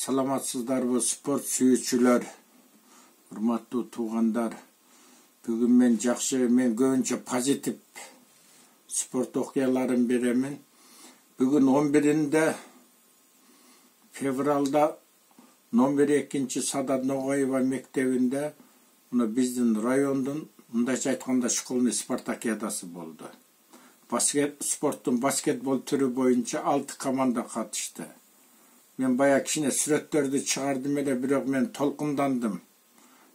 Саламатсыздарбы спорт сүйүүчүлөр, урматтуу туугандар. Бүгүн мен көбүнчө позитив спорт окуяларын беремин. Бүгүн 11 февралда номер 2 Садат Ногаева мектебинде биздин райондун, мындайча айтканда, школьный спартакиадасы болду. Спорттун баскетбол түрү боюнча 6 команда катышты. Мен бая кичине сүрөттөрдү чыгардым эле, бирок мен толкундандым.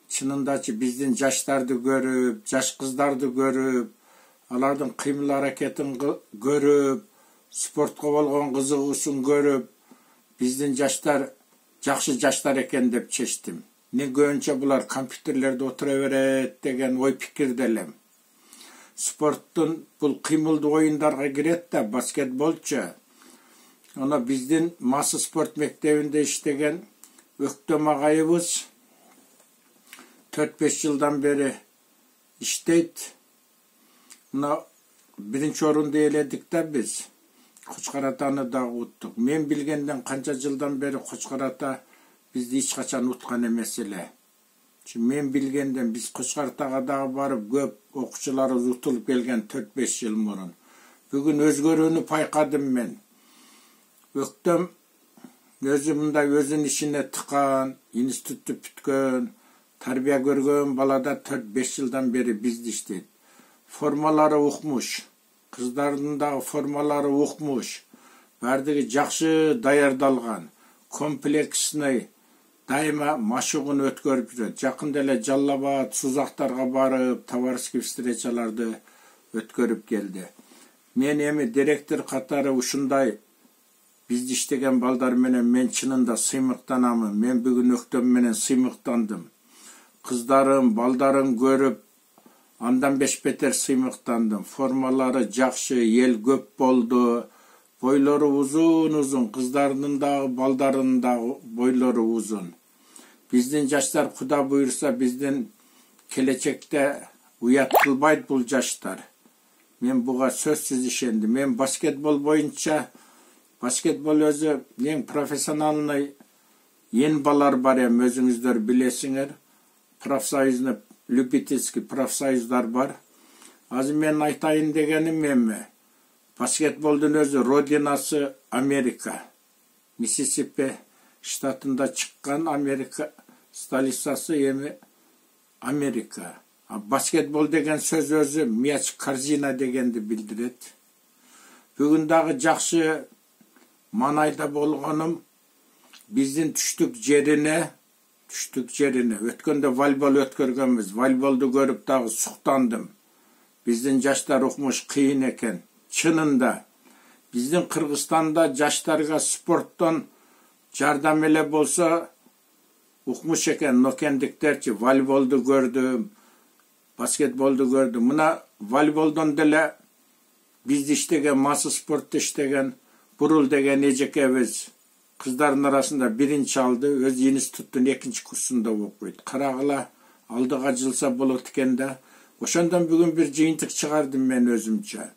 Чынындачы биздин жаштарды көрүп, жаш кыздарды көрүп, алардын кыймыл аракетин көрүп, спортко болгон кызыгуусун көрүп, биздин жаштар жакшы жаштар экен деп чечтим. Мен көбүнчө булар компьютерлерде отура берет деген ой пикирде элем. Спорттун бул кыймылдуу оюндарга кирет да, баскетболчу. Ona bizdin Ması Sport Mektebi'nde iştegen Öktem ağayыбыз 4-5 yıldan beri işteyt. Ona birinci orunda eledik de biz. Koçkaratanı da uttuk. Men bilgenden kança yıldan beri Koçkarata bizde hiç kaçan utkan emesile. Çünkü men bilgenden biz Koçkarataga da barıp köp okuçuları utulup gelgen 4-5 yıl murun. Bugün özgörüğünü paykadım men. Öktem özün işine tıkan, instituttu pütkön, tarbiya görgön balada 4-5 yıldan beri bizde işteydi. Formaları okumuş, kızlarının da formaları okumuş, bardigi jakşı dayardalgan, kompleksini daima maşuğunu ötkörüp жүрөт. Jakында эле Жаллабад, Сузактарга барып, товарищеский встречаларды ötkörüp geldi. Men эми директор катары ушундай bizde iştegen balдар менен мен чынында сыймыктанамын. Мен бүгүн Öktem менен сыймыктандым. Кыздарым, балдарым көрүп, андан бешбетер сыймыктандым. Формалары жакшы, ел көп болду. Бойлору uzun, кыздарынын дагы, балдарынын дагы бойлору uzun. Биздин жаштар Куда буйрса биздин келечекте уят кылбайт бул жаштар. Мен буга сөзсүз ишендим. Мен баскетбол боюнча Basketbol özü en profesyonelny yen balar бар эми, өзүңүздөр билесиңер. Профсоюзный, любительский профсоюздар бар. Азыр мен айтайын дегеним эми, баскетболдун өзү родинасы Америка. Миссисипи штатында чыккан Америка столицасы эми Америка. Баскетбол деген сөз өзү мяч, корзина дегенди билдирет. Бүгүн дагы жакшы Manayda bolğanım bizdin düştük жерine. Ötkönde volleybol ötkörgönbüz. Volleybolu görüp dağı suqtandım. Bizdin jaştar okumuş kıyın eken. Çınında. Bizdin Kırgızstanda jaştarga sporttan jardam ele bolsa okumuş eken. Nokendiklerçi volleybolu gördüm. Basketbolu gördüm. Mına volleybолдан dele bizde iştegen, Ması sportta iştegen Burul degen ejekebиз kızların arasında birinci aldı. Öz instituttun 2. kursunda okuydu. Karagıla aldığa jılsa bolot eken de. Oşondan bugün bir jıyıntık çıkardım ben özümçe.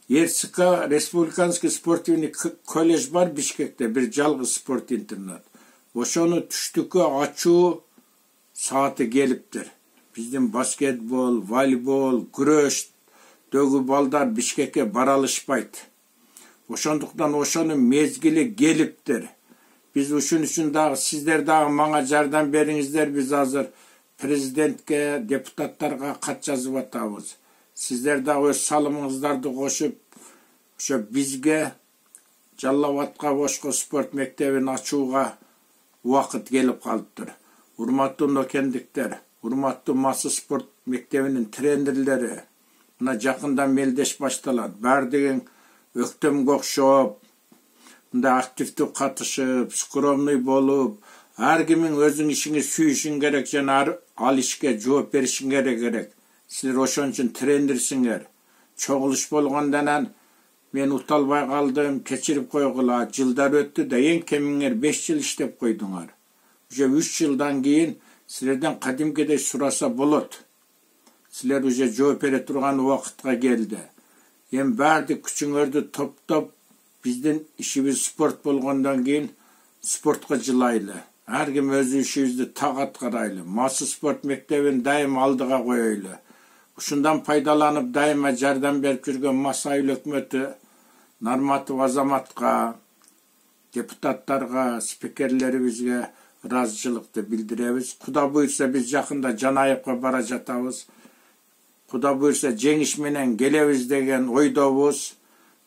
Yersika Respublikanski sportivni kolej var Bişkek'te, bir жалгыз sport internat. Oşonu düştükü açuu saati geliptir. Bizim basketbol, voleybol, güreş dögü balдар Bişkek'e baralışpaydı. Oşonduktan oşonun mezgili geliptir. Biz uşun üçün dağı, sizler dağı mağa jardan beriңiздер, biz hazır prezidentke, deputatlarga kat жазып atabız. Sizler dağı öz salımыңыздарды koşup, bizge Жаллабадка Boşko sport mektebini açууga vakit gelip kalıptır. Urmattуу nokendikler, urmattуу Ması sport mektebinin trenerleri, buna jakında meldeş baştalar. Bardegen Öktem okşop, aktifti katışıp, skромный bolup, her kimin özün işini süyüşün gerek, al işke жооп berişin gerek. Sizler oşon üçün trenersiңер. Çoğuluş bolğandan men utalbay kaldım, keçirip koygula, yıllar öttü de en kemiңер 5 yıl iştep koyduңар. 3 yıldan keyin sizlerden kadimkede surasa bolot. Sizler жооп бере turgan vakitga geldi. Ем барды күчүңөрдү топтоп биздин ишибиз спорт болгондон кийин спортқа жылайлы. Әркім өз işimizni так аткарайлы. Масы спорт мектебин дайым алдыга коелу. Ушундан пайдаланып дайыма жардам берип жүргөн Маса айыл өкмөтү, Нарматов Азаматка, депутаттарга, спикерлерибизге ыраазычылыкты билдиребиз. Куда буйрса биз жакында Жанаевка бара жатабыз. Куда буйрса жеңиш менен келебиз деген ойдобуз.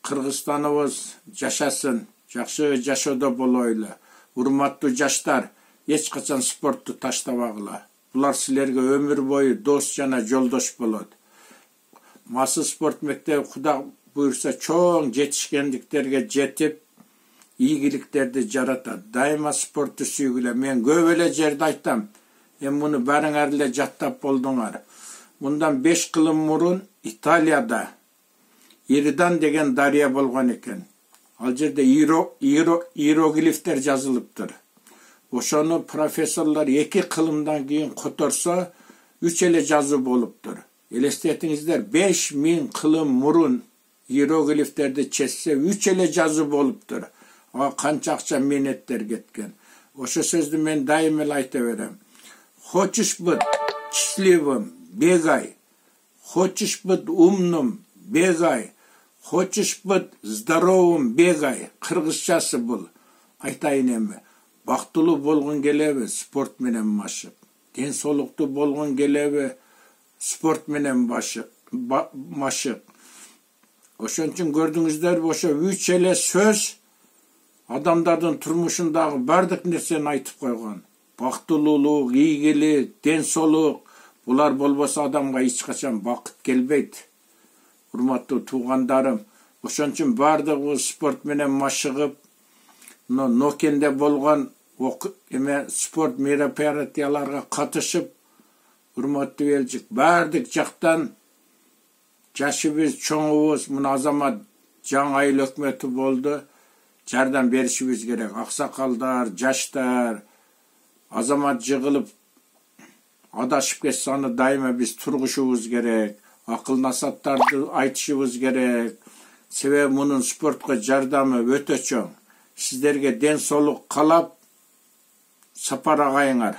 Кыргызстаныбыз жашасын, жакшы жашоодо болойлу. Урматтуу жаштар, эч качан спортту таштабагыла. Булар силерге өмүр бою дос жана жолдош болот. Масы спорт мектеби Куда буйрса чоң жетишкендиктерге жетип, ийгиликтерди жаратат. Дайыма спортту сүйгүлө. Мен көп эле жерде айтам. Муну баарыңар эле жаттап болдуңар. Мындан 5 кылым мурун Италияда Иридан деген дарыя болгон экен. Ал жерде иероглифтер жазылыптыр. Ошону профессорлор 2 кылымдан кийин которсо 3 эле жазуу болуптур. Элестетиңиздер, 5000 кылым мурун иероглифтерди чечсе 3 эле жазуу болуптур. Канча акча менеттер кеткен. Ошо сөздү мен дайым эле айта берем. Хочешь быть счастливым, бегай. Хочешь быть умным, бегай. Хочешь быть здоровым, бегай. Кыргызчасы бул. Айтайын эми. Бактылуу болгон келеби, спорт менен машык. Ден соолуктуу болгон келеби, спорт менен машык. Ошон үчүн көрдүңүздөр, ошо 3 эле сөз адамдардын турмушундагы бардык нерсени айтып койгон. Бактылуулук, ийгилик, ден соолук, булар болбосо адамга эч качан бакыт келбейт. Урматтуу туугандарым, ошон үчүн бардыгыбыз спорт менен машыгып, Нокенде болгон спорт мероприятияларга катышып, урматтуу элчик, бардык жактан жашыбыз, чоңубуз, мына Азамат жаңы айыл өкмөтү болду, жардам беришибиз керек. Аксакалдар, жаштар, Азамат жыгылып адашып кетсе аны дайыма биз тургушубуз керек. Акыл насаттарды айтышыбыз керек. Себеби мунун спортко жардамы өтө чоң. Сиздерге ден соолук каалап, сапар агайыңар.